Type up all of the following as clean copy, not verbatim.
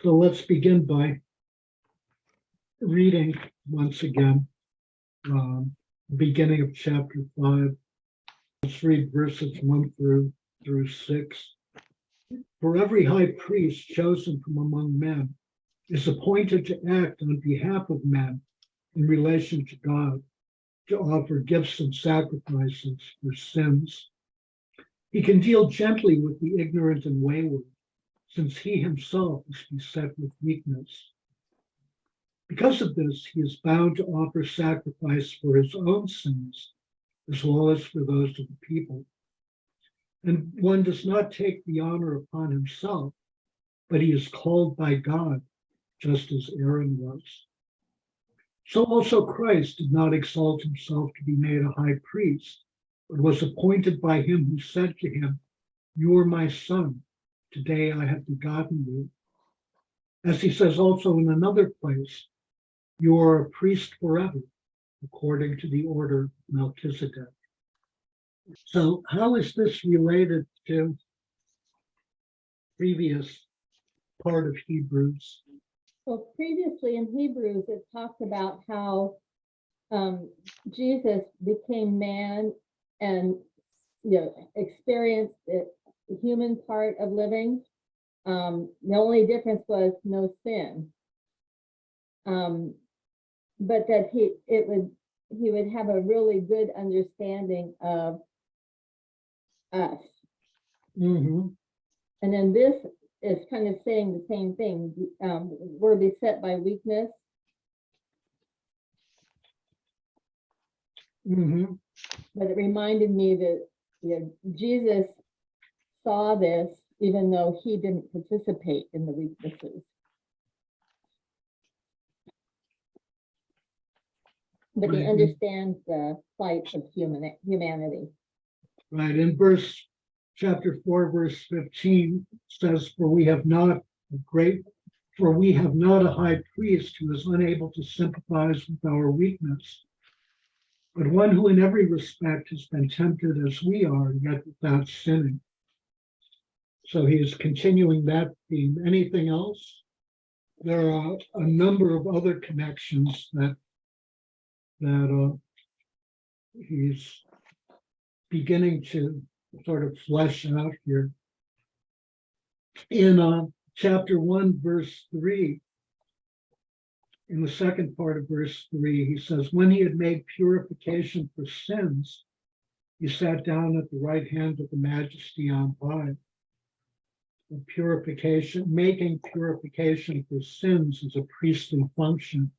So let's begin by reading once again, beginning of chapter 5. Let's read verses 1 through 6. For every high priest chosen from among men is appointed to act on behalf of men in relation to God, to offer gifts and sacrifices for sins. He can deal gently with the ignorant and wayward, since he himself is beset with weakness. Because of this, he is bound to offer sacrifice for his own sins, as well as for those of the people. And one does not take the honor upon himself, but he is called by God, just as Aaron was. So also Christ did not exalt himself to be made a high priest, but was appointed by him who said to him, "You are my son, today I have begotten you." As he says also in another place, "You are a priest forever, according to the order of Melchizedek." So how is this related to previous part of Hebrews? Well, previously in Hebrews, it talked about how Jesus became man and experienced the human part of living. The only difference was no sin, but that he would have a really good understanding of us. Mm-hmm. And then this is kind of saying the same thing. We're beset by weakness. Mm-hmm. But it reminded me that Jesus saw this even though he didn't participate in the weaknesses. But he understands the plight of humanity. Right. In chapter 4, verse 15 says, For we have not a high priest who is unable to sympathize with our weakness, but one who in every respect has been tempted as we are, yet without sinning. So he is continuing that theme. Anything else? There are a number of other connections that he's beginning to sort of flesh out here. In chapter 1, verse 3, in the second part of verse 3, he says, when he had made purification for sins, he sat down at the right hand of the Majesty on high. Making purification for sins is a priestly function.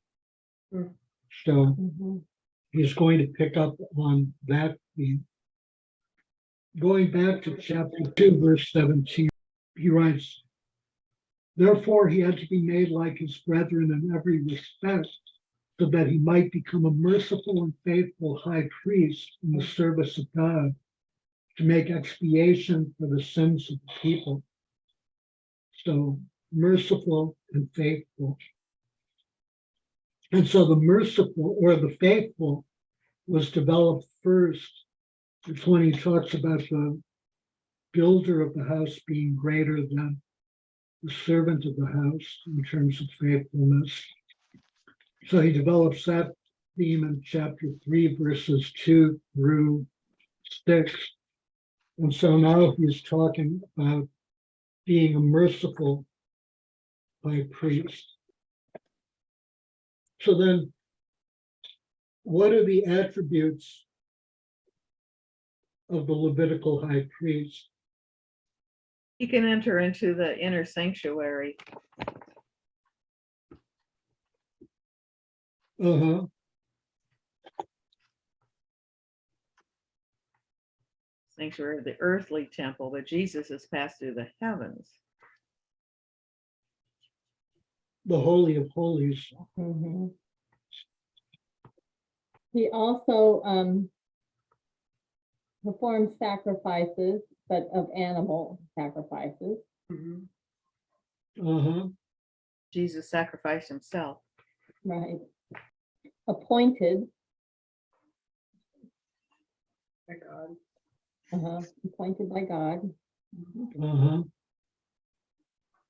So he's going to pick up on that theme. Going back to chapter 2, verse 17, he writes, therefore he had to be made like his brethren in every respect, so that he might become a merciful and faithful high priest in the service of God, to make expiation for the sins of the people. So merciful and faithful. And so the merciful or the faithful was developed first. It's when he talks about the builder of the house being greater than the servant of the house in terms of faithfulness. So he develops that theme in chapter 3, verses 2 through 6. And so now he's talking about being a merciful high priest. So then, what are the attributes of the Levitical high priest? He can enter into the inner sanctuary. Sanctuary of the earthly temple, but Jesus has passed through the heavens. The Holy of Holies. He also performed sacrifices, but of animal sacrifices. Jesus sacrificed himself. Right. Appointed by God. appointed by God.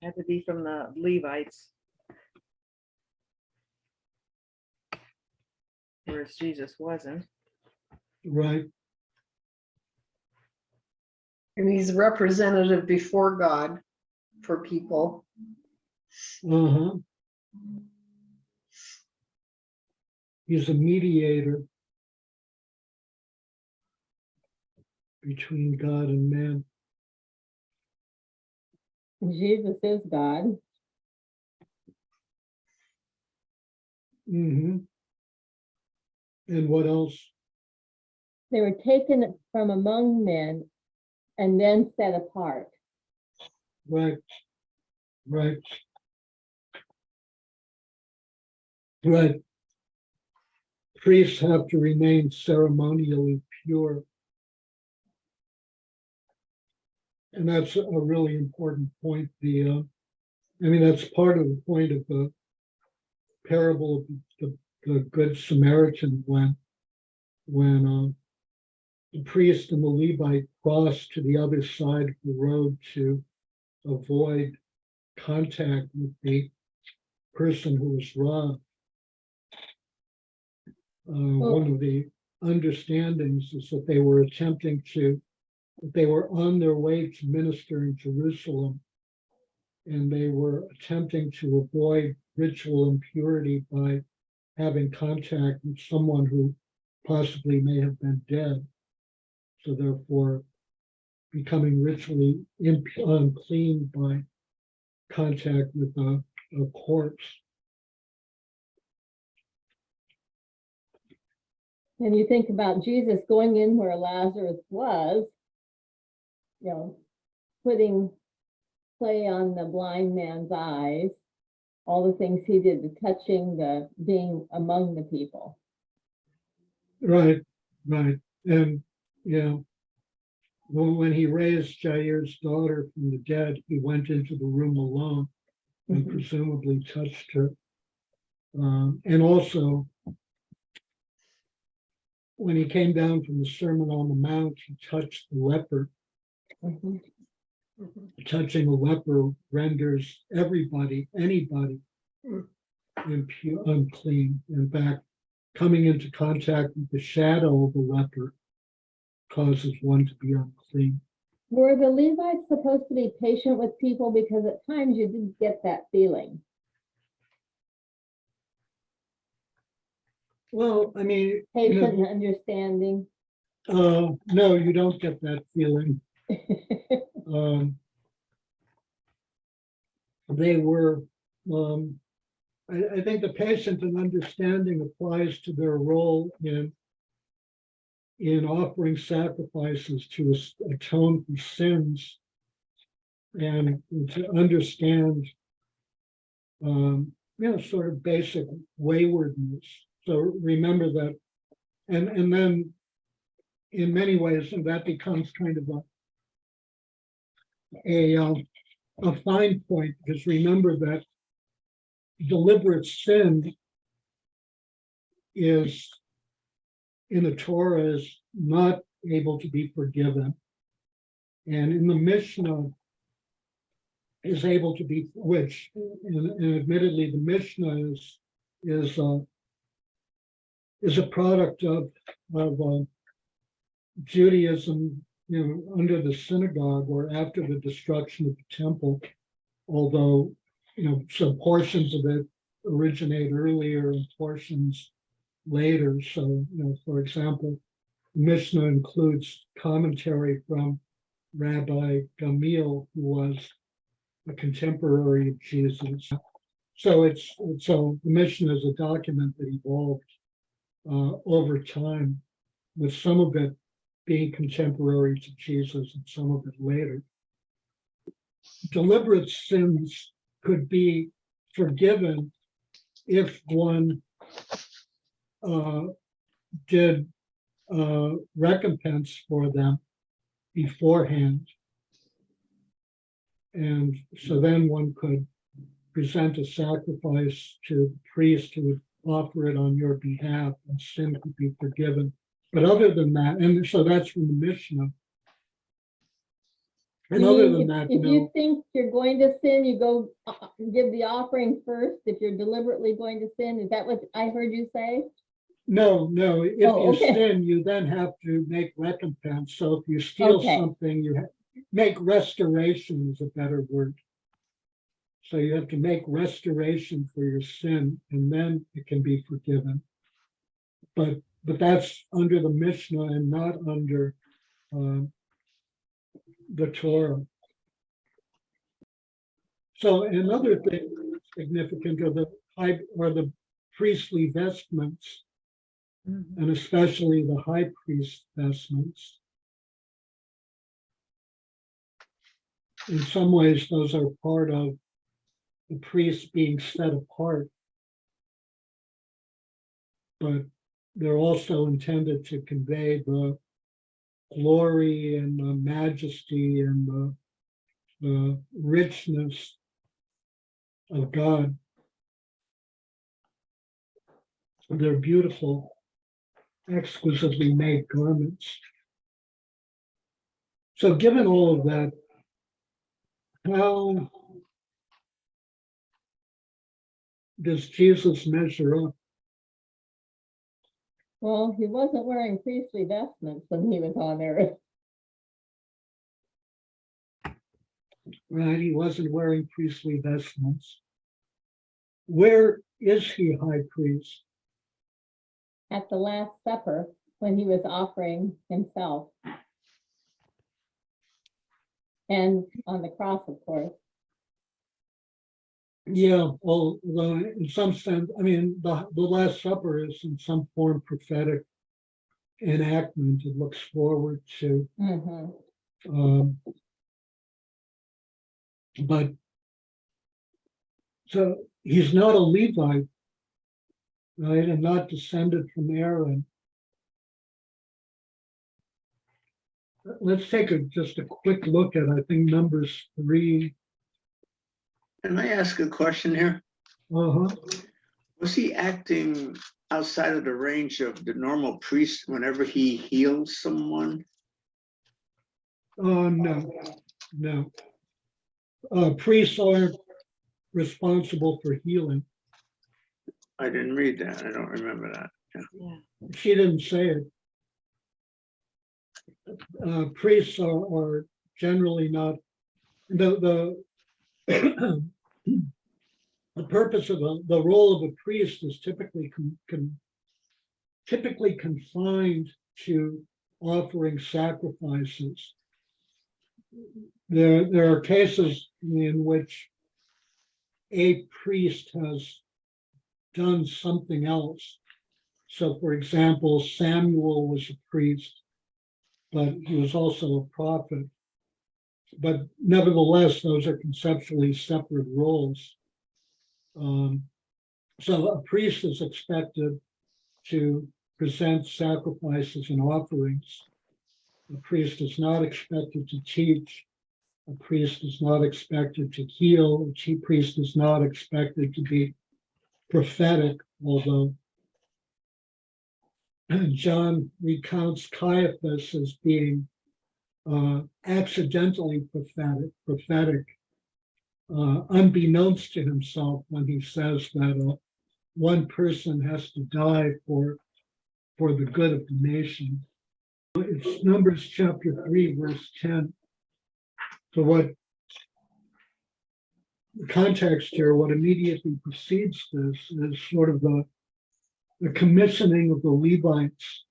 Had to be from the Levites. Whereas Jesus wasn't. right? And he's representative before God for people. Uh-huh. He's a mediator between God and man. Jesus is God. Mm-hmm. And what else? They were taken from among men and then set apart. Right, right, right. Priests have to remain ceremonially pure. And that's a really important point. That's part of the point of the parable of the Good Samaritan when the priest and the Levite crossed to the other side of the road to avoid contact with the person who was robbed. One of the understandings is that they were on their way to minister in Jerusalem, and they were attempting to avoid ritual impurity by having contact with someone who possibly may have been dead. So therefore, becoming ritually unclean by contact with a corpse. And you think about Jesus going in where Lazarus was, putting clay on the blind man's eyes, all the things he did, the touching, the being among the people. Right, right. And, when he raised Jair's daughter from the dead, he went into the room alone and presumably touched her. And also, when he came down from the Sermon on the Mount, he touched the leper. Mhm. Touching a leper renders anybody unclean. In fact, coming into contact with the shadow of a leper causes one to be unclean. Were the Levites supposed to be patient with people? Because at times you didn't get that feeling. Well, Patient and understanding. no, you don't get that feeling. They were, I think the patient and understanding applies to their role in offering sacrifices to atone for sins and to understand, sort of basic waywardness. So remember that, and then in many ways, that becomes kind of a fine point, because remember that deliberate sin is in the Torah is not able to be forgiven, and in the Mishnah is able to be, which, and admittedly, the Mishnah is a product of Judaism, under the synagogue or after the destruction of the temple, although, some portions of it originate earlier and portions later. So, for example, Mishnah includes commentary from Rabbi Gamliel, who was a contemporary of Jesus. So the Mishnah is a document that evolved over time, with some of it being contemporary to Jesus and some of it later. Deliberate sins could be forgiven if one did recompense for them beforehand. And so then one could present a sacrifice to the priest who would offer it on your behalf, and sin could be forgiven. But other than that, and so that's from the Mishnah. And You other mean than that, if you no, think you're going to sin, you go give the offering first. If you're deliberately going to sin, is that what I heard you say? no. If Oh, you okay. sin, you then have to make recompense. So if you steal Okay. something, you make restoration is a better word. So you have to make restoration for your sin, and then it can be forgiven. But that's under the Mishnah and not under the Torah. So another thing that's significant are the priestly vestments, Mhm. and especially the high priest vestments. In some ways, those are part of the priest being set apart, but they're also intended to convey the glory and the majesty and the richness of God. They're beautiful, exquisitely made garments. So given all of that, how does Jesus measure up? Well, he wasn't wearing priestly vestments when he was on earth. Right? He wasn't wearing priestly vestments. Where is he high priest? At the Last Supper, when he was offering himself. And on the cross, of course. Yeah, although in some sense, I mean, the Last Supper is in some form prophetic enactment. It looks forward to, Mhm. but so he's not a Levite, right, and not descended from Aaron. Let's take just a quick look at, I think, Numbers 3. Can I ask a question here? Uh-huh. Was he acting outside of the range of the normal priest whenever he heals someone? No. Priests aren't responsible for healing. I didn't read that. I don't remember that. Yeah. She didn't say it. Priests are generally not the the purpose of the role of a priest is typically typically confined to offering sacrifices. There are cases in which a priest has done something else. So, for example, Samuel was a priest, but he was also a prophet. But nevertheless, those are conceptually separate roles. So a priest is expected to present sacrifices and offerings. A priest is not expected to teach. A priest is not expected to heal. A priest is not expected to be prophetic, although John recounts Caiaphas as being accidentally prophetic, unbeknownst to himself, when he says that one person has to die for the good of the nation. It's Numbers chapter 3, verse 10. So what the context here, what immediately precedes this is sort of the commissioning of the Levites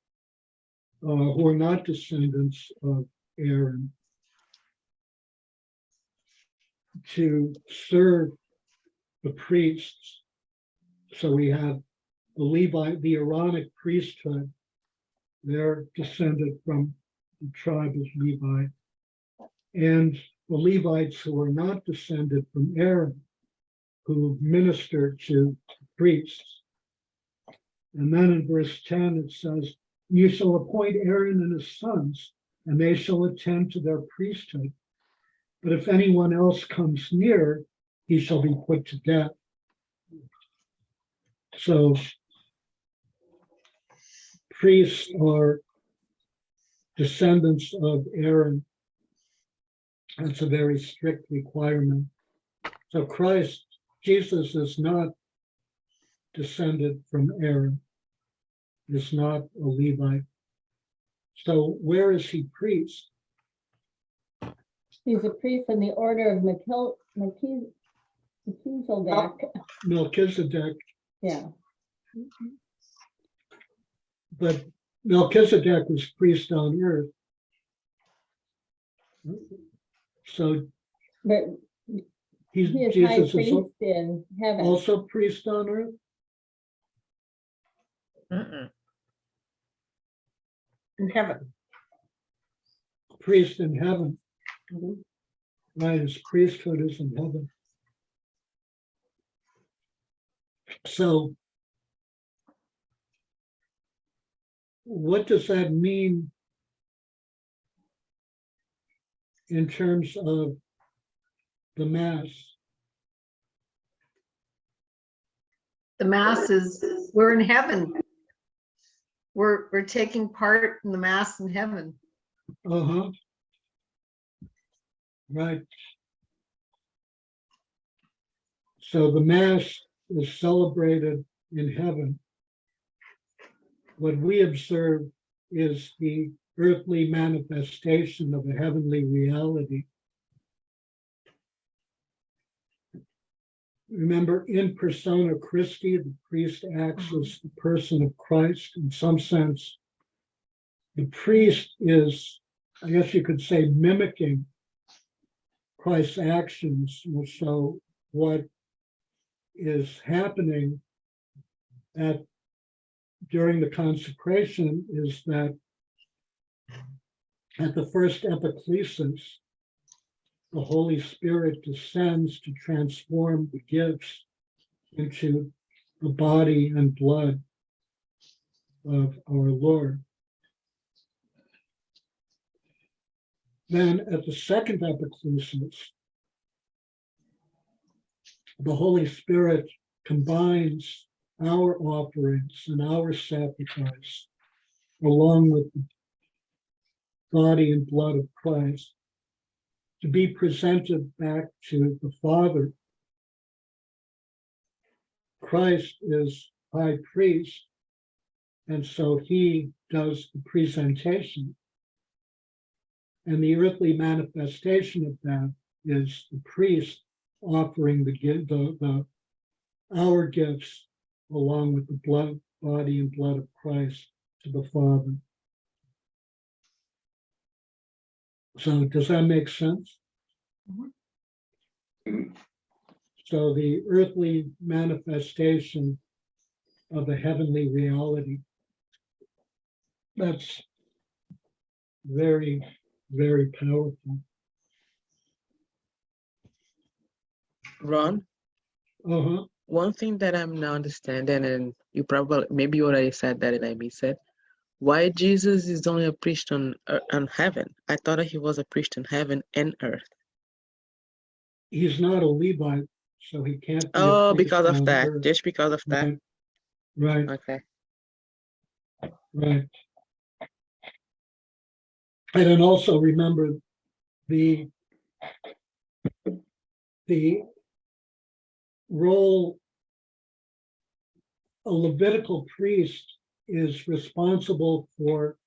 who are not descendants of Aaron to serve the priests. So we have the Levite, the Aaronic priesthood. They're descended from the tribe of Levi. And the Levites who are not descended from Aaron, who ministered to the priests. And then in verse 10, it says, "You shall appoint Aaron and his sons, and they shall attend to their priesthood. But if anyone else comes near, he shall be put to death." So priests are descendants of Aaron. That's a very strict requirement. So Jesus is not descended from Aaron, is not a Levite. So where is he priest? He's a priest in the order of Melchizedek. Melchizedek, Yeah, but Melchizedek was priest on earth. So but he is high Jesus is priest in heaven. also priest on earth? Mm-mm. In heaven. Priest in heaven, Mhm. right? His priesthood is in heaven. So what does that mean in terms of the Mass? The Mass is, we're in heaven. We're taking part in the Mass in heaven. Uh-huh. Right. So the Mass is celebrated in heaven. What we observe is the earthly manifestation of a heavenly reality. Remember, in persona Christi, the priest acts as the person of Christ. In some sense, the priest is, I guess you could say, mimicking Christ's actions. And so what is happening during the consecration is that at the first epiclesis, the Holy Spirit descends to transform the gifts into the body and blood of our Lord. Then at the second epiclesis, the Holy Spirit combines our offerings and our sacrifice along with the body and blood of Christ to be presented back to the Father. Christ is high priest, and so he does the presentation. And the earthly manifestation of that is the priest offering our gifts along with the body and blood of Christ to the Father. So does that make sense? Mhm. So the earthly manifestation of a heavenly reality, that's very, very powerful. Ron, Uh-huh. one thing that I'm not understanding, and you probably maybe you already said that and I missed it. Why Jesus is only a priest on heaven? I thought that he was a priest in heaven and earth. He's not a Levite, so he can't be a Oh, priest because of on that. earth. Just because of that. Right, Okay. right. And then also remember the role, a Levitical priest is responsible for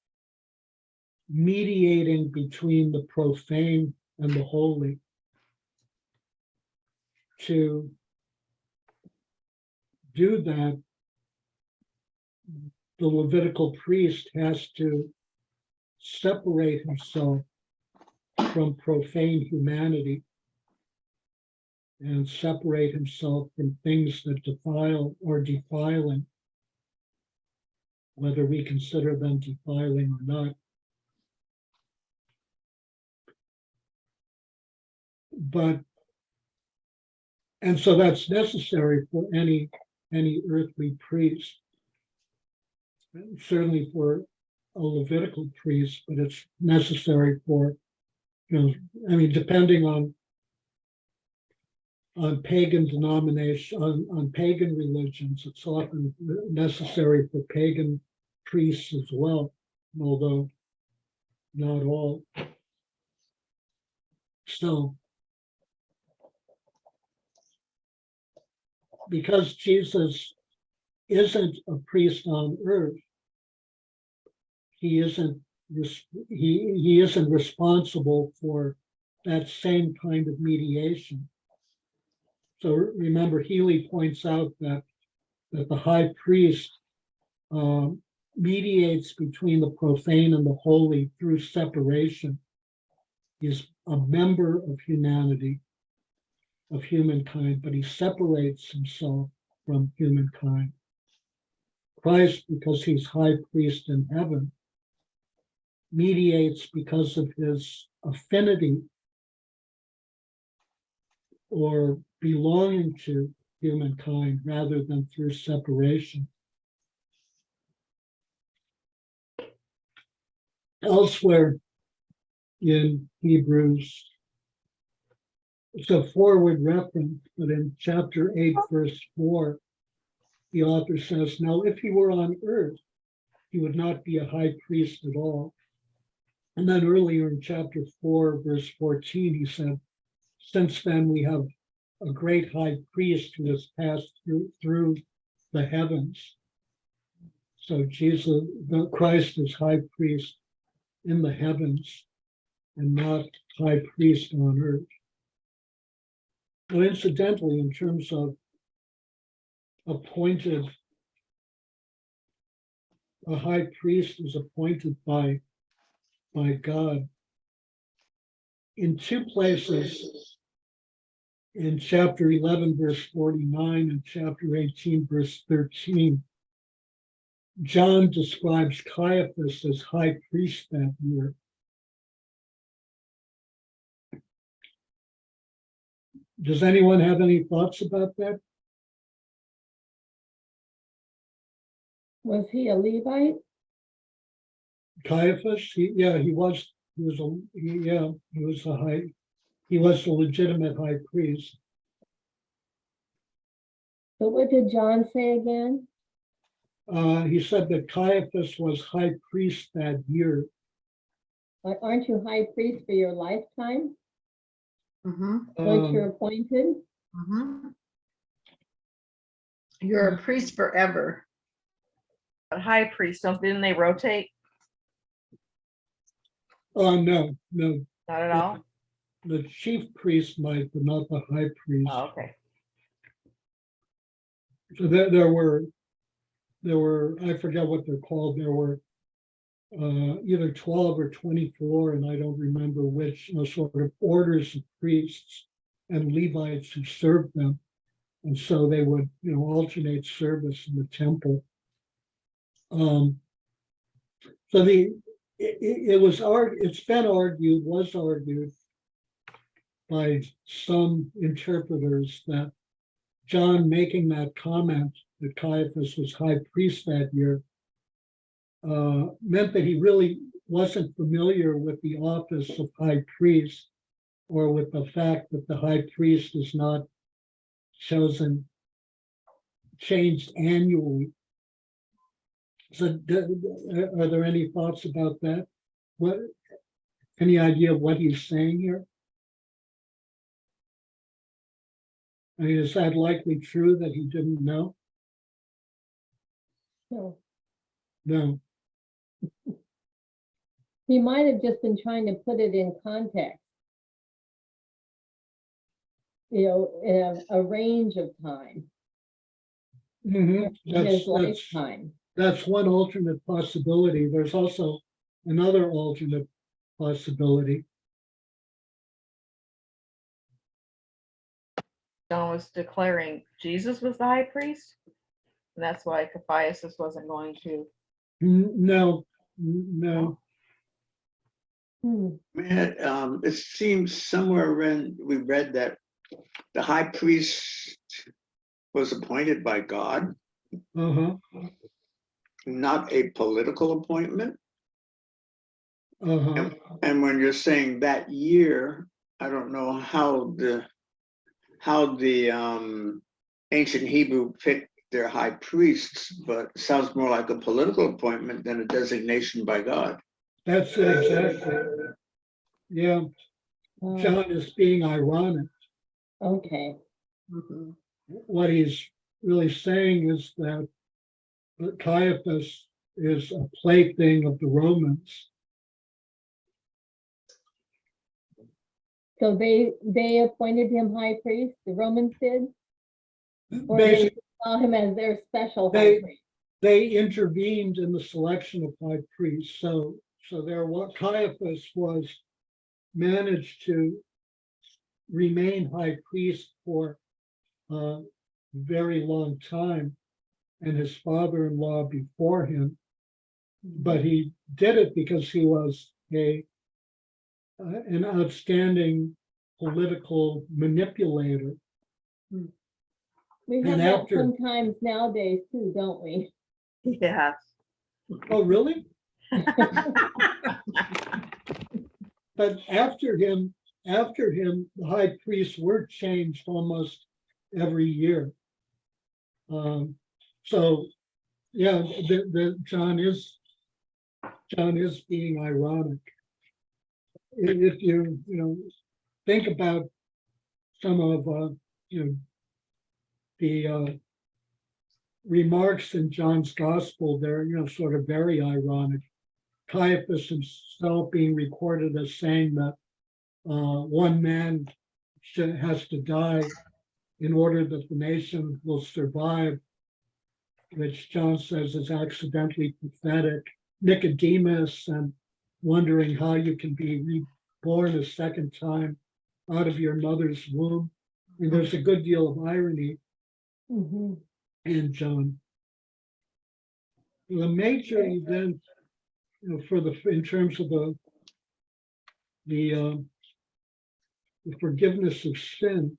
mediating between the profane and the holy. To do that, the Levitical priest has to separate himself from profane humanity and separate himself from things that defile or defiling, whether we consider them defiling or not. And so that's necessary for any earthly priest, certainly for a Levitical priest, but it's necessary for, depending on pagan denomination, on pagan religions, it's often necessary for pagan priests as well, although not all. So because Jesus isn't a priest on earth, he isn't he isn't responsible for that same kind of mediation. So remember, Healy points out that the high priest mediates between the profane and the holy through separation. He's a member of humanity, of humankind, but he separates himself from humankind. Christ, because he's high priest in heaven, mediates because of his affinity or belonging to humankind rather than through separation. Elsewhere in Hebrews, it's a forward reference, but in chapter 8, verse 4, the author says, "Now, if he were on earth, he would not be a high priest at all." And then earlier in chapter 4, verse 14, he said, "Since then we have a great high priest who has passed through the heavens." So Jesus, Christ is high priest in the heavens and not high priest on earth. Well, incidentally, in terms of appointed, a high priest is appointed by God in two places, in chapter 11, verse 49 and chapter 18, verse 13. John describes Caiaphas as high priest that year. Does anyone have any thoughts about that? Was he a Levite? Caiaphas, he was a legitimate high priest. So what did John say again? He said that Caiaphas was high priest that year. Aren't you high priest for your lifetime? Mhm, Once you're appointed? mhm. You're a priest forever. But high priest, didn't they rotate? No, Not at all? the chief priest might, but not the high priest. Oh, okay. So there were, I forget what they're called. There were either 12 or 24, and I don't remember which, sort of orders of priests and Levites who served them. And so they would, alternate service in the temple. So it's been argued by some interpreters that John making that comment that Caiaphas was high priest that year meant that he really wasn't familiar with the office of high priest, or with the fact that the high priest is not changed annually. So are there any thoughts about that? Any idea of what he's saying here? I mean, is that likely true that he didn't know? No. No. He might have just been trying to put it in context. In a range of time, his lifetime. That's one alternate possibility. There's also another alternate possibility. John was declaring Jesus was the high priest. And that's why Caiaphas wasn't going to. No. It seems somewhere when we read that the high priest was appointed by God, not a political appointment. And when you're saying that year, I don't know how the ancient Hebrew picked their high priests, but it sounds more like a political appointment than a designation by God. That's it, exactly. Yeah. John is being ironic. Okay, Mhm. What he's really saying is that Caiaphas is a plaything of the Romans. so they appointed him high priest, the Romans did? Or they Basically, saw him as their special high They- priest? they intervened in the selection of high priests. So there, what Caiaphas was managed to remain high priest for a very long time, and his father-in-law before him. But he did it because he was an outstanding political manipulator. We have And that after- sometimes nowadays too, don't we? Yes. Oh, really? But after him, the high priests were changed almost every year. So, yeah, John is being ironic. If you think about some of the remarks in John's gospel, they're sort of very ironic. Caiaphas himself being recorded as saying that one man has to die in order that the nation will survive, which John says is accidentally pathetic. Nicodemus and wondering how you can be reborn a second time out of your mother's womb. And there's a good deal of irony Mhm. in John. The major event, in terms of the forgiveness of sin,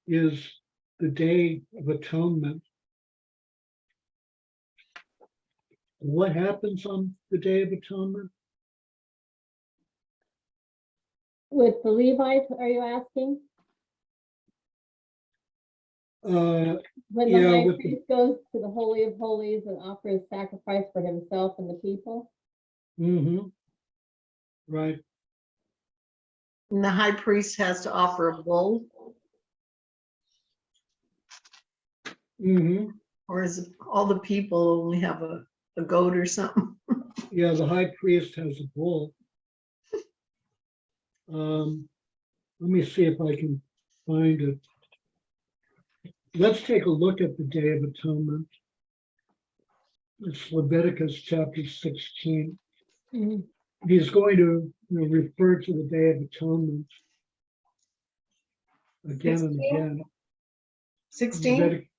is the Day of Atonement. What happens on the Day of Atonement? With the Levites, are you asking? Uh, When Yeah, the high with the- priest goes to the Holy of Holies and offers sacrifice for himself and the people? mhm, right. And the high priest has to offer a bull, Mhm. or is it all the people only have a goat or something? Yeah, the high priest has a bull. Let me see if I can find it. Let's take a look at the Day of Atonement. It's Leviticus chapter 16. Mhm. He's going to refer to the Day of Atonement again and 16? again. 16? Leviticus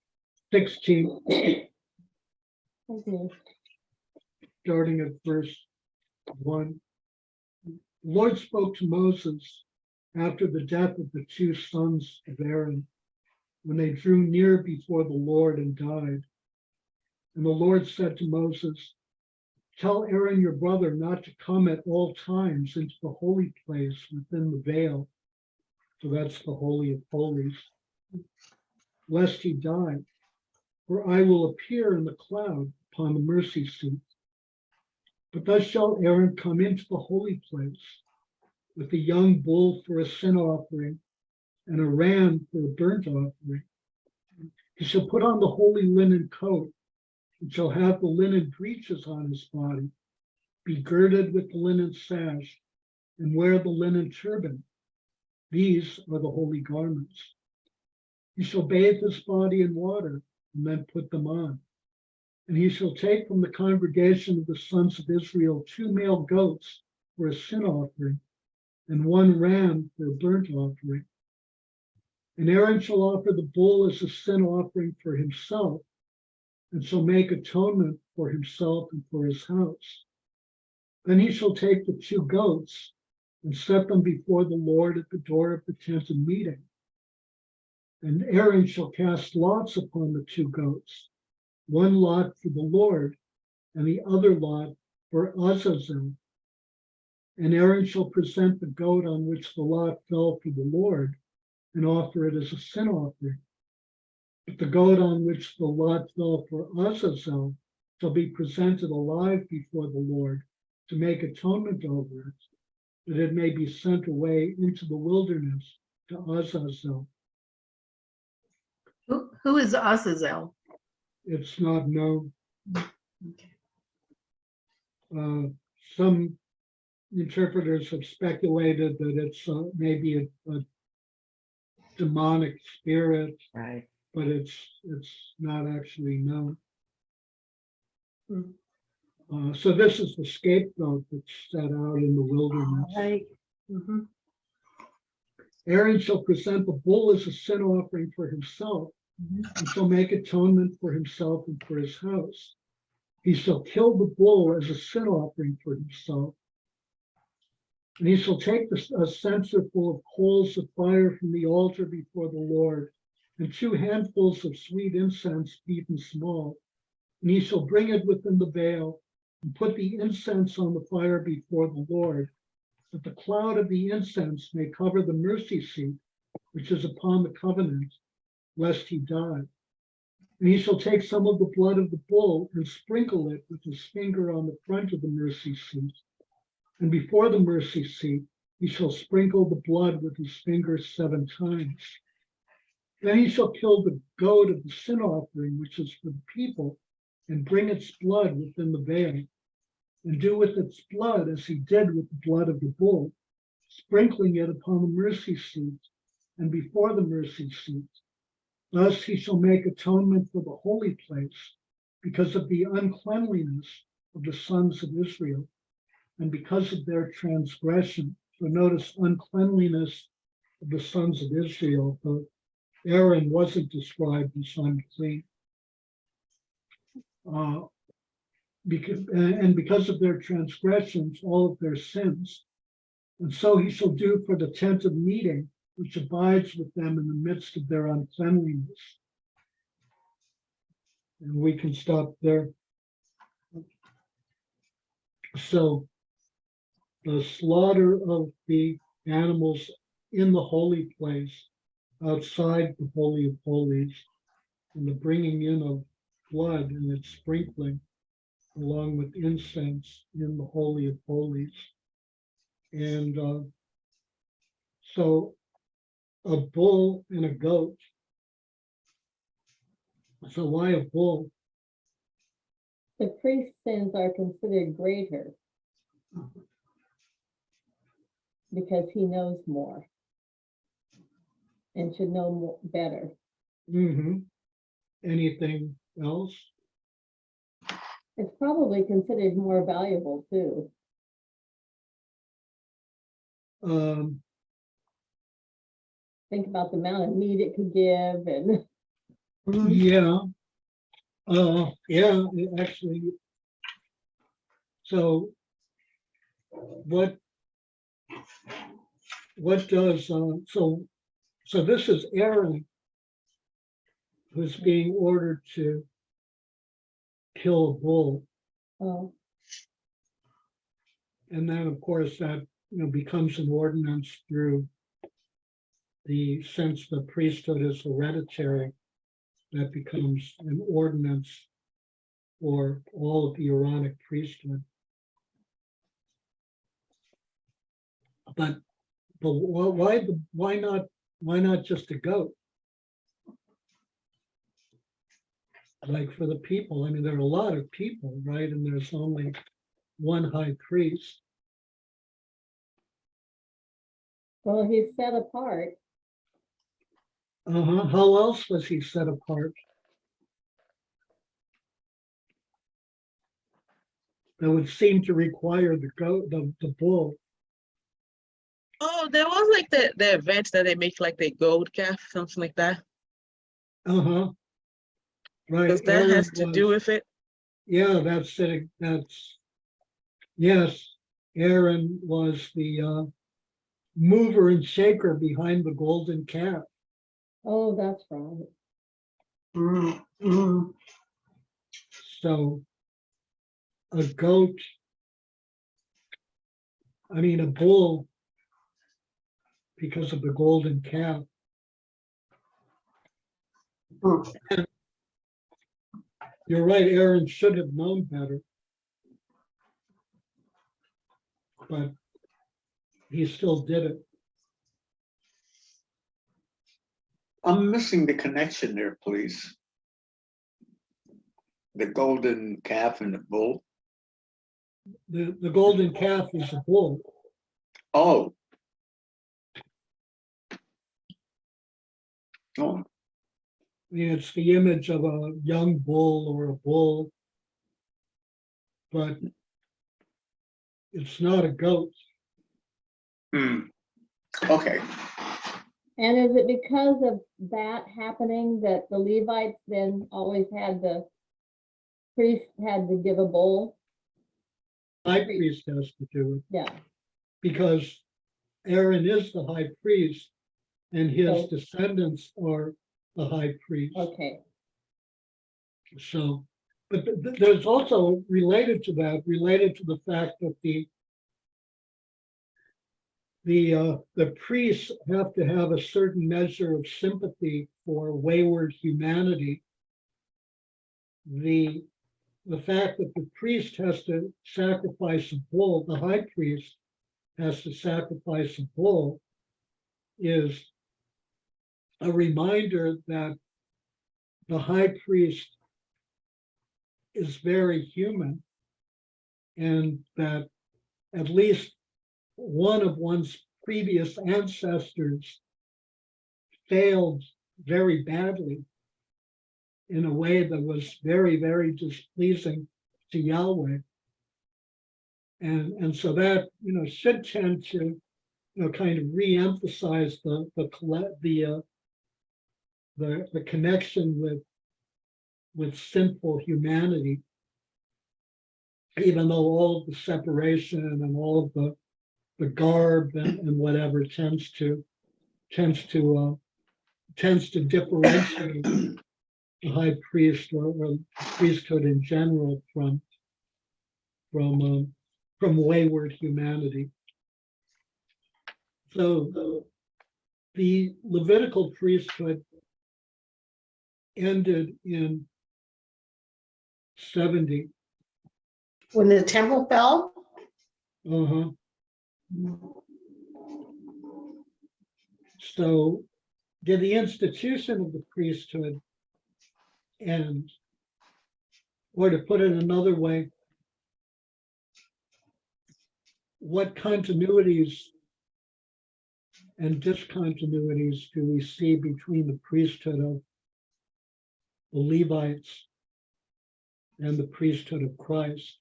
16, Okay. starting at verse 1. The Lord spoke to Moses after the death of the two sons of Aaron, when they drew near before the Lord and died. And the Lord said to Moses, "Tell Aaron your brother not to come at all times into the holy place within the veil." So that's the Holy of Holies, "lest he die. For I will appear in the cloud upon the mercy seat. But thus shall Aaron come into the holy place with a young bull for a sin offering and a ram for a burnt offering. He shall put on the holy linen coat and shall have the linen breeches on his body, be girded with the linen sash, and wear the linen turban. These are the holy garments. He shall bathe his body in water and then put them on. And he shall take from the congregation of the sons of Israel 2 male goats for a sin offering, and 1 ram for a burnt offering. And Aaron shall offer the bull as a sin offering for himself, and shall make atonement for himself and for his house. Then he shall take the 2 goats and set them before the Lord at the door of the tent of meeting. And Aaron shall cast lots upon the 2 goats, 1 lot for the Lord, and the other lot for Azazel. And Aaron shall present the goat on which the lot fell for the Lord, and offer it as a sin offering. But the goat on which the lot fell for Azazel shall be presented alive before the Lord to make atonement over it. that it may be sent away into the wilderness to Azazel. Who is Azazel? It's not known. Some interpreters have speculated that it's maybe a demonic spirit, Right. but it's not actually known. So this is the scapegoat that's set out in the wilderness. Right. Mhm. Aaron shall present the bull as a sin offering for himself, and shall make atonement for himself and for his house. He shall kill the bull as a sin offering for himself. And he shall take a censer full of coals of fire from the altar before the Lord, and 2 handfuls of sweet incense beaten small. And he shall bring it within the veil, and put the incense on the fire before the Lord, that the cloud of the incense may cover the mercy seat, which is upon the covenant, lest he die. And he shall take some of the blood of the bull and sprinkle it with his finger on the front of the mercy seat. And before the mercy seat, he shall sprinkle the blood with his finger 7 times. Then he shall kill the goat of the sin offering, which is for the people, and bring its blood within the veil, and do with its blood as he did with the blood of the bull, sprinkling it upon the mercy seat and before the mercy seat. Thus he shall make atonement for the holy place because of the uncleanliness of the sons of Israel and because of their transgression. So notice uncleanliness of the sons of Israel. But Aaron wasn't described as unclean. Because of their transgressions, all of their sins. And so he shall do for the tent of meeting, which abides with them in the midst of their uncleanliness. And we can stop there. So the slaughter of the animals in the holy place, outside the Holy of Holies, and the bringing in of blood and its sprinkling, along with incense in the Holy of Holies. And so a bull and a goat. So why a bull? The priest's sins are considered greater because he knows more and should know more, better. Anything else? It's probably considered more valuable too. Think about the amount of meat it could give and Yeah. Yeah, actually. So what does so this is Aaron who's being ordered to kill a bull, and then of course that becomes an ordinance through the sense the priesthood is hereditary. That becomes an ordinance for all of the Aaronic priesthood. But why not just a goat? Like for the people, I mean, there are a lot of people, right? And there's only one high priest. well, he's set apart. How else was he set apart? That would seem to require the goat, the bull. Oh, there was like the event that they make like the gold calf, something like that. Right. Because that Aaron has to do with it. Yeah, yes. Aaron was the mover and shaker behind the golden calf. Oh, that's right. So a goat, I mean a bull, because of the golden calf. And you're right, Aaron should have known better. But he still did it. I'm missing the connection there, please. The golden calf and the bull. The golden calf is a bull. Oh. Oh, I mean, it's the image of a young bull or a bull, but it's not a goat. okay. And is it because of that happening that the Levites then always had the priest had to give a bull? High priest has to do it Yeah, because Aaron is the high priest and his So- descendants are the high priest. okay. So, but there's also related to that, related to the fact that the priests have to have a certain measure of sympathy for wayward humanity. The fact that the priest has to sacrifice a bull, the high priest has to sacrifice a bull, is a reminder that the high priest is very human, and that at least one of one's previous ancestors failed very badly in a way that was very, very displeasing to Yahweh. And so that, should tend to, kind of re-emphasize the connection with sinful humanity, even though all of the separation and all of the garb and whatever tends to differentiate the high priest or priesthood in general from wayward humanity. So the Levitical priesthood ended in 70. When the temple fell, Uh-huh. So did the institution of the priesthood end? Or to put it another way, what continuities and discontinuities do we see between the priesthood of the Levites and the priesthood of Christ?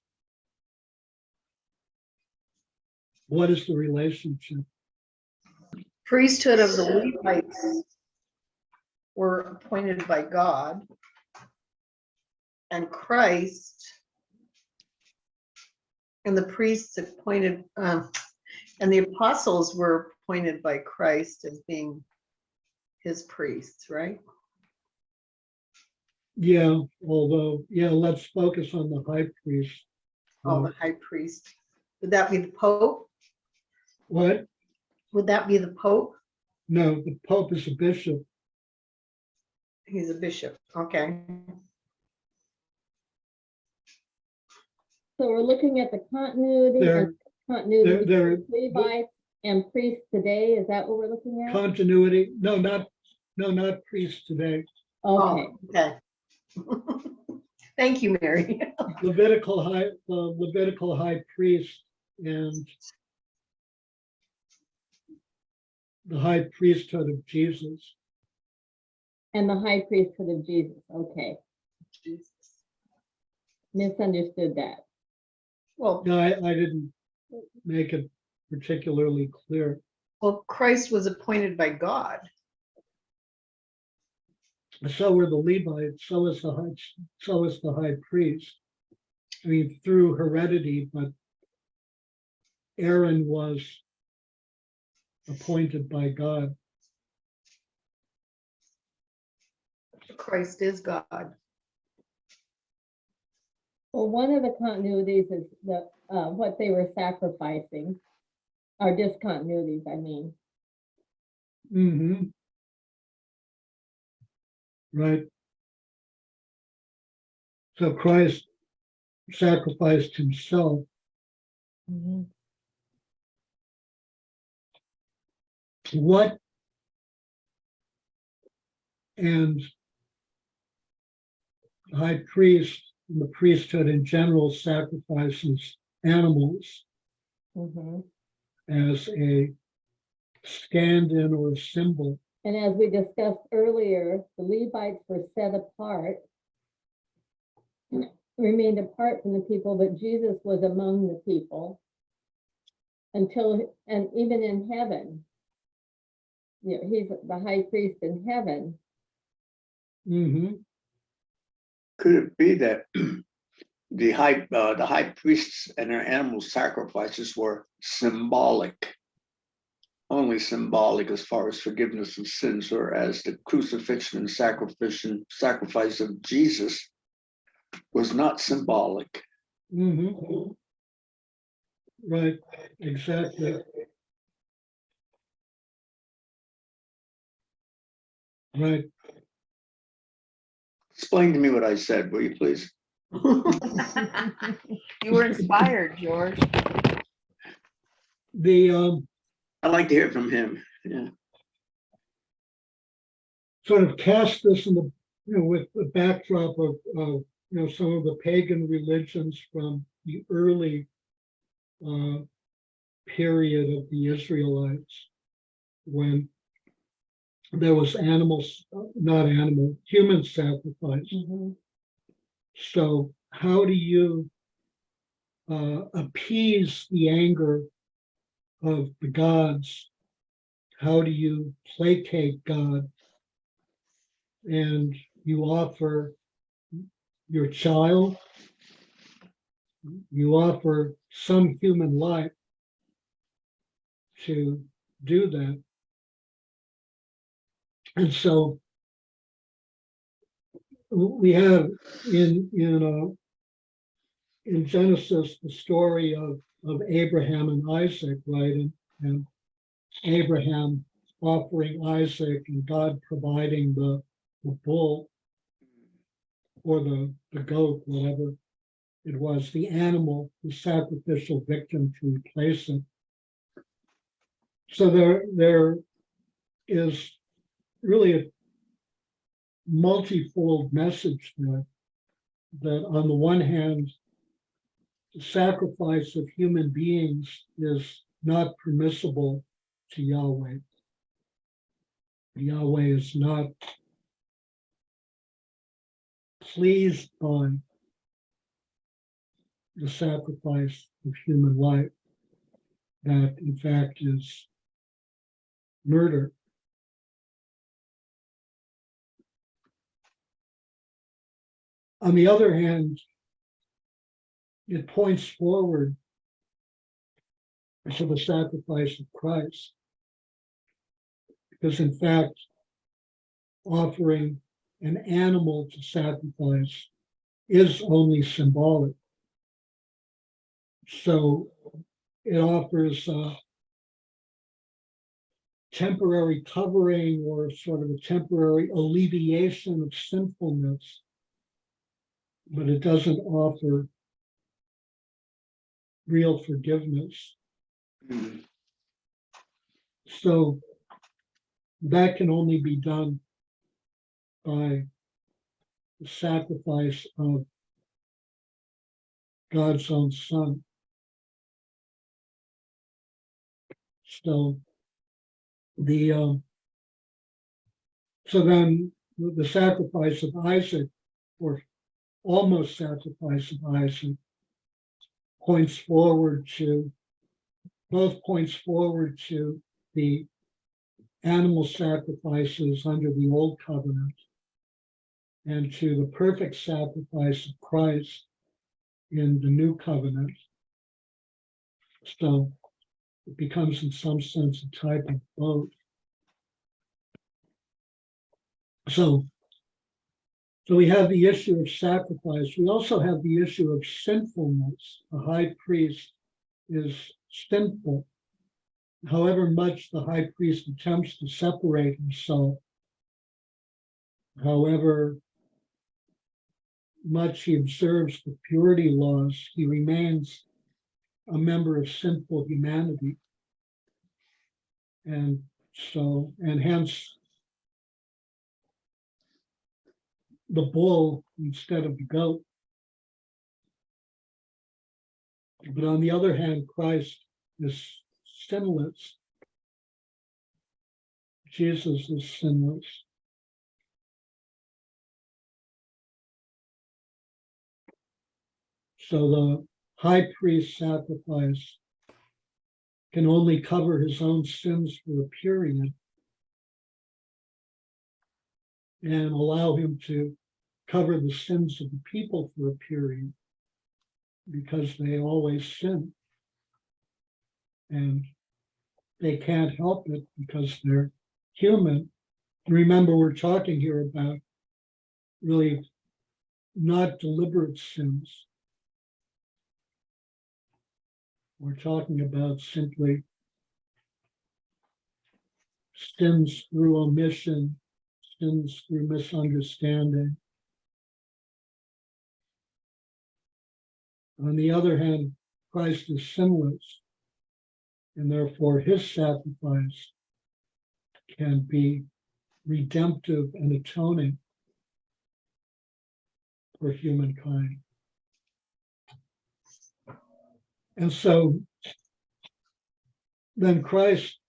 What is the relationship? priesthood of the Levites were appointed by God, and Christ and the priests appointed, and the apostles were appointed by Christ as being his priests, right? Yeah, although, let's focus on the high priest. Oh, the high priest. Would that be the Pope? What? Would that be the Pope? No, the Pope is a bishop. He's a bishop. Okay. So we're looking at the continuity There- between there- Levites and priests today. Is that what we're looking at? Continuity, no, not priest today. Okay, Oh, okay. Thank you, Mary. The Levitical high priest and the high priesthood of Jesus. and the high priesthood of Jesus. Okay, misunderstood that. Well, No, I didn't make it particularly clear. Christ was appointed by God. So were the Levites, so is the high priest. I mean, through heredity, but Aaron was appointed by God. Christ is God. Well, one of the continuities is the what they were sacrificing, or discontinuities, I mean. Mm-hmm. Right. So Christ sacrificed himself. Mhm. what and the high priest and the priesthood in general sacrifices animals Mhm. as a stand-in or a symbol. And as we discussed earlier, the Levites were set apart, remained apart from the people, but Jesus was among the people until, and even in heaven, he's the high priest in heaven. Mm-hmm. Could it be that the high priests and their animal sacrifices were symbolic, only symbolic as far as forgiveness of sins, whereas the crucifixion and sacrifice of Jesus was not symbolic? Mm-hmm. Right, exactly. Right. Explain to me what I said, will you please? You were inspired, George. The I'd like to hear from him. Yeah. sort of cast this in the, with the backdrop of some of the pagan religions from the early period of the Israelites, when there was human sacrifice. Mhm. So how do you appease the anger of the gods? How do you placate God? And you offer your child, you offer some human life to do that. And so we have in Genesis the story of Abraham and Isaac, right? And Abraham offering Isaac and God providing the bull or the goat, whatever it was, the animal, the sacrificial victim to replace it. So there is really a multifold message there, that on the one hand, the sacrifice of human beings is not permissible to Yahweh. Yahweh is not pleased by the sacrifice of human life. That in fact is murder. On the other hand, it points forward to the sacrifice of Christ, because in fact, offering an animal to sacrifice is only symbolic. So it offers a temporary covering or sort of a temporary alleviation of sinfulness, but it doesn't offer real forgiveness. Mhm. So that can only be done by the sacrifice of God's own Son. So so then the sacrifice of Isaac, or almost sacrifice of Isaac, points forward to the animal sacrifices under the old covenant and to the perfect sacrifice of Christ in the new covenant. So it becomes in some sense a type of both. So we have the issue of sacrifice. We also have the issue of sinfulness. The high priest is sinful. However much the high priest attempts to separate himself, however much he observes the purity laws, he remains a member of sinful humanity. And So, and hence the bull instead of the goat. But on the other hand, Christ is sinless. Jesus is sinless. So the high priest sacrifice can only cover his own sins for a period and allow him to cover the sins of the people for a period because they always sin. And they can't help it because they're human. Remember, we're talking here about really not deliberate sins. We're talking about simply sins through omission, sins through misunderstanding. On the other hand, Christ is sinless, and therefore his sacrifice can be redemptive and atoning for humankind. And so then Christ,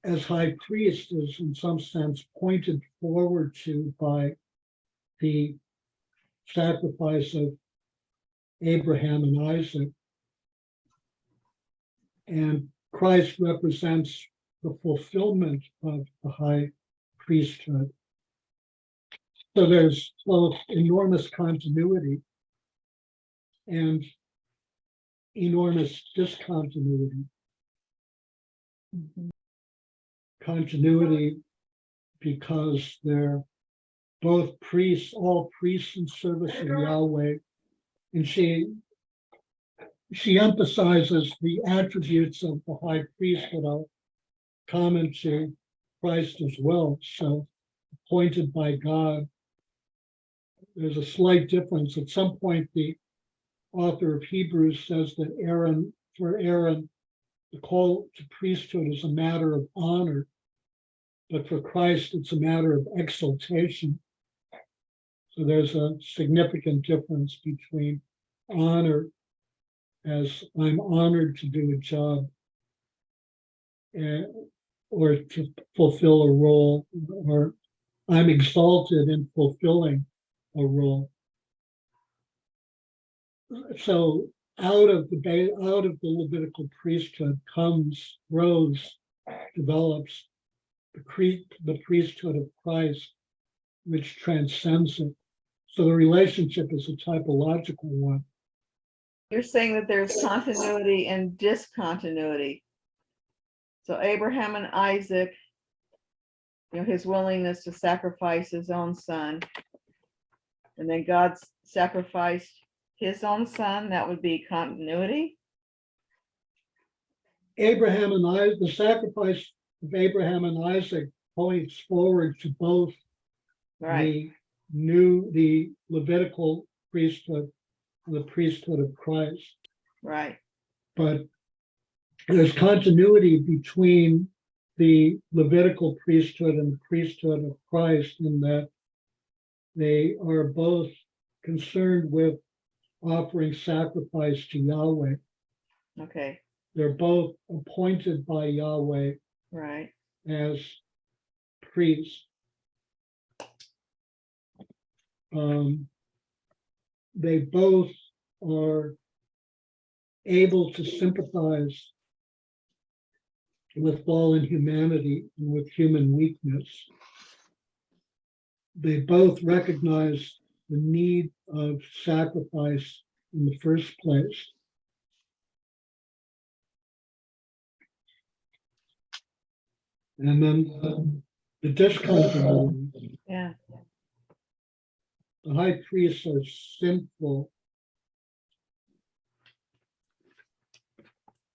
as high priest, is in some sense pointed forward to by the sacrifice of Abraham and Isaac. And Christ represents the fulfillment of the high priesthood. So there's both enormous continuity and enormous discontinuity. Continuity because they're both priests, all priests in service of Yahweh. And she emphasizes the attributes of the high priest that are common to Christ as well. So appointed by God. There's a slight difference. At some point, the author of Hebrews says that for Aaron, the call to priesthood is a matter of honor, but for Christ, it's a matter of exaltation. So there's a significant difference between honor, as I'm honored to do a job, or to fulfill a role, or I'm exalted in fulfilling a role. So out of the Levitical priesthood develops the priesthood of Christ, which transcends it. So the relationship is a typological one. You're saying that there's continuity and discontinuity. So Abraham and Isaac, his willingness to sacrifice his own son, and then God sacrificed his own son, that would be continuity. The sacrifice of Abraham and Isaac points forward to both Right. the Levitical priesthood and the priesthood of Christ. Right. But there's continuity between the Levitical priesthood and the priesthood of Christ in that they are both concerned with offering sacrifice to Yahweh. Okay. They're both appointed by Yahweh Right. as priests. They both are able to sympathize with fallen humanity and with human weakness. They both recognize the need of sacrifice in the first place. And then the discontinuity. Yeah. The high priests are sinful.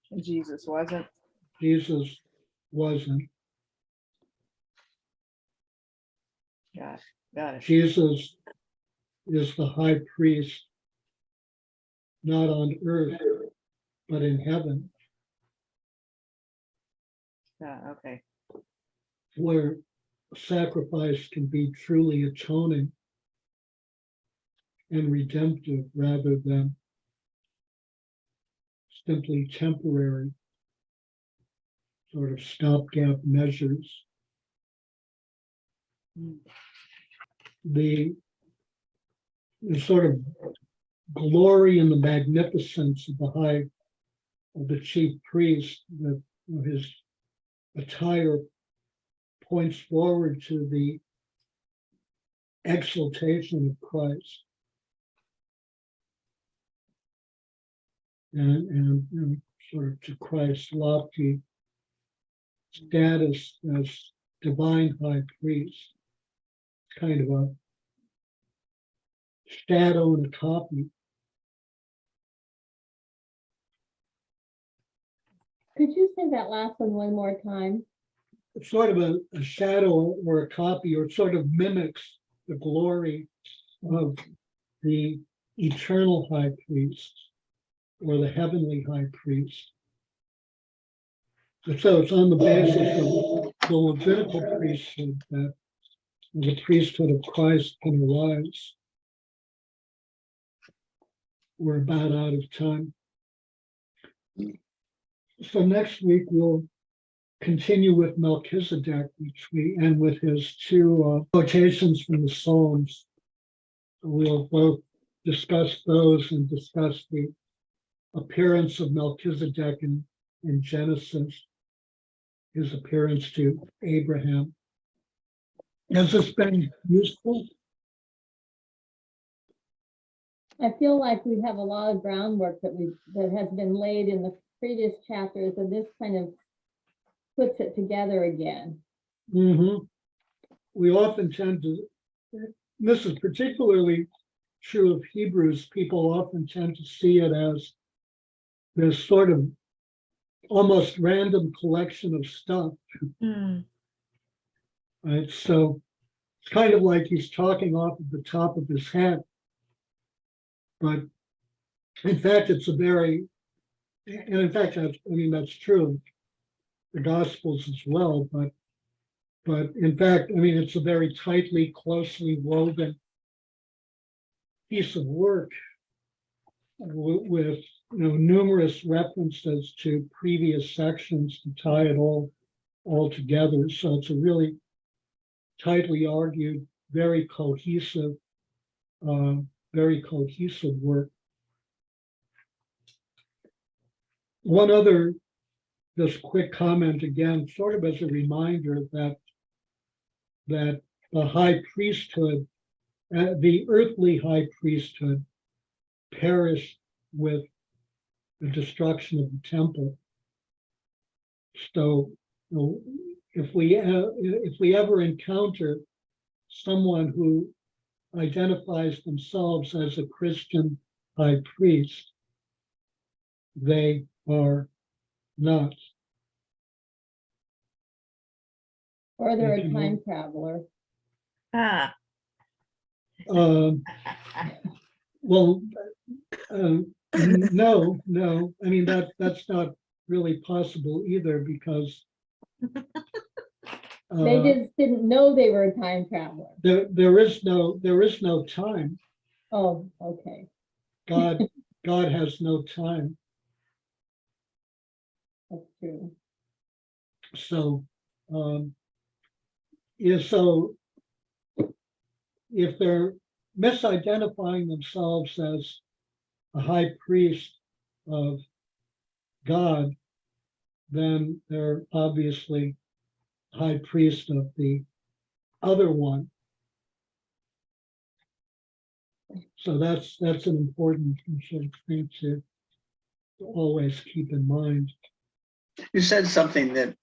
And Jesus wasn't. Jesus wasn't. Got it. Jesus is the high priest, not on earth, but in heaven. Yeah, okay. where sacrifice can be truly atoning and redemptive rather than simply temporary sort of stopgap measures. The sort of glory and the magnificence of the chief priest, that his attire points forward to the exaltation of Christ and sort of to Christ's lofty status as divine high priest. It's kind of a shadow and a copy. Could you say that last one more time? It's sort of a shadow or a copy, or it sort of mimics the glory of the eternal high priest or the heavenly high priest. And so it's on the basis of the Levitical priesthood that the priesthood of Christ can arise. We're about out of time. So next week we'll continue with Melchizedek, which we end with his two quotations from the Psalms. We'll both discuss those and discuss the appearance of Melchizedek in Genesis, his appearance to Abraham. Has this been useful? I feel like we have a lot of groundwork that has been laid in the previous chapters, and this kind of puts it together again. Mm-hmm. We often tend to, this is particularly true of Hebrews, people often tend to see it as this sort of almost random collection of stuff. Right? So it's kind of like he's talking off of the top of his head. But in fact, it's a very, and in fact, that's true, the Gospels as well, but in fact, it's a very tightly, closely woven piece of work with numerous references to previous sections to tie it all together. So it's a really tightly argued, very cohesive work. One other just quick comment, again, sort of as a reminder that the high priesthood, the earthly high priesthood, perished with the destruction of the temple. So if we ever encounter someone who identifies themselves as a Christian high priest, they are not. Or they're Thank a you. time traveler. Ah, Well, no. That's not really possible either, because They just didn't know they were a time traveler. there is no time. Oh, okay. God has no time. That's true. So if they're misidentifying themselves as a high priest of God, then they're obviously high priest of the other one. So that's an important sort of thing to always keep in mind. You said something that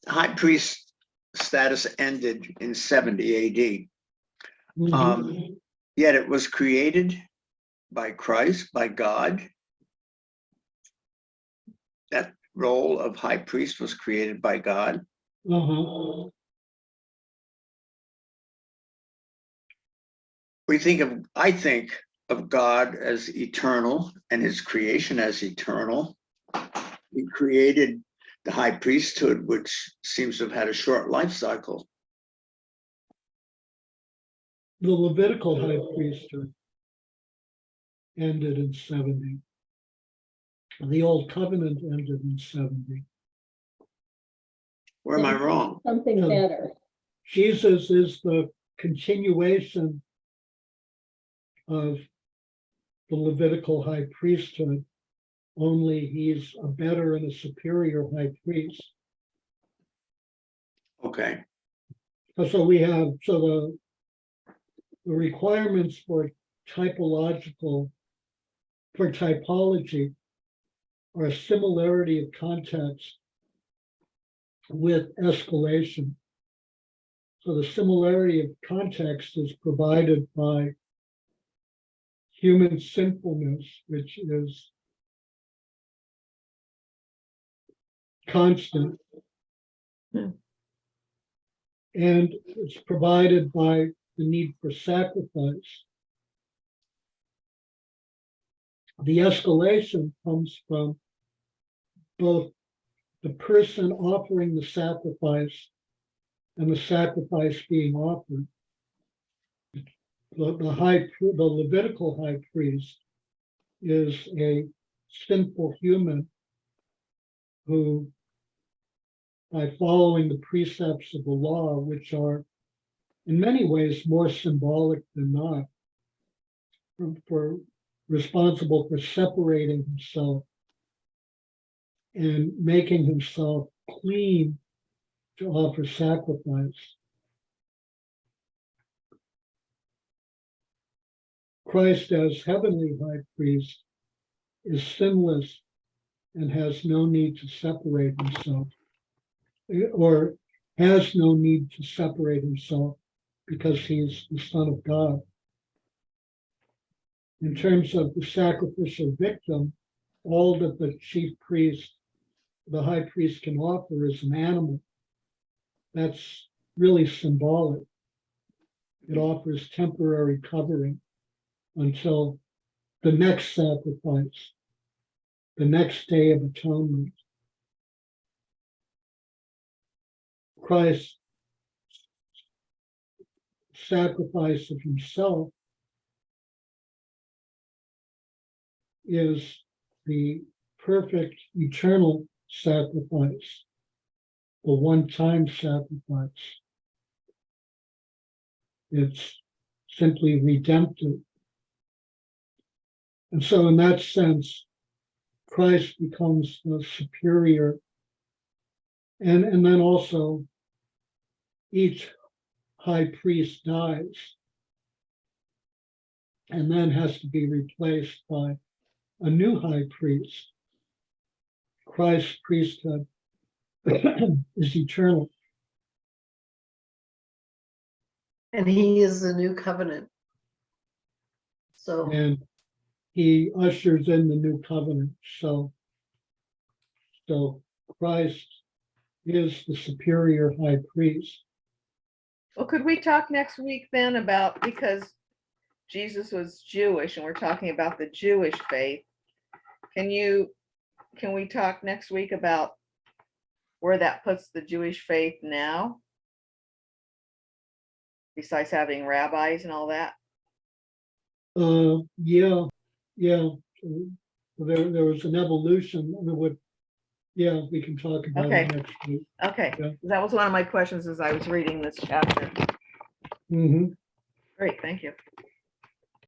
high priest status ended in 70 AD. Mhm. Yet it was created by Christ, by God. That role of high priest was created by God. Uh-huh. I think of God as eternal and his creation as eternal. He created the high priesthood, which seems to have had a short life cycle. The Levitical high priesthood ended in 70. The Old Covenant ended in 70. Where am I wrong? Something Yeah. better. Jesus is the continuation of the Levitical high priesthood, only he's a better and a superior high priest. Okay. So we have, so the requirements for typological, for typology are a similarity of context with escalation. So the similarity of context is provided by human sinfulness, which is constant. Hmm. And it's provided by the need for sacrifice. The escalation comes from both the person offering the sacrifice and the sacrifice being offered. The Levitical high priest is a sinful human who, by following the precepts of the law, which are in many ways more symbolic than not, for responsible for separating himself and making himself clean to offer sacrifice. Christ, as heavenly high priest, is sinless and has no need to separate himself, or has no need to separate himself because he's the Son of God. In terms of the sacrificial victim, all that the chief priest, the high priest, can offer is an animal. That's really symbolic. It offers temporary covering until the next sacrifice, the next day of atonement. Christ's sacrifice of himself is the perfect eternal sacrifice, the one-time sacrifice. It's simply redemptive. And so in that sense, Christ becomes the superior. And then also each high priest dies and then has to be replaced by a new high priest. Christ's priesthood is eternal. And he is the new covenant. So, And he ushers in the new covenant. So Christ is the superior high priest. Well, could we talk next week then about, because Jesus was Jewish and we're talking about the Jewish faith. Can we talk next week about where that puts the Jewish faith now? Besides having rabbis and all that? Yeah. There was an evolution. We can talk about Okay. it next week. Okay, Yeah. that was one of my questions as I was reading this chapter. Mhm. Great, thank you.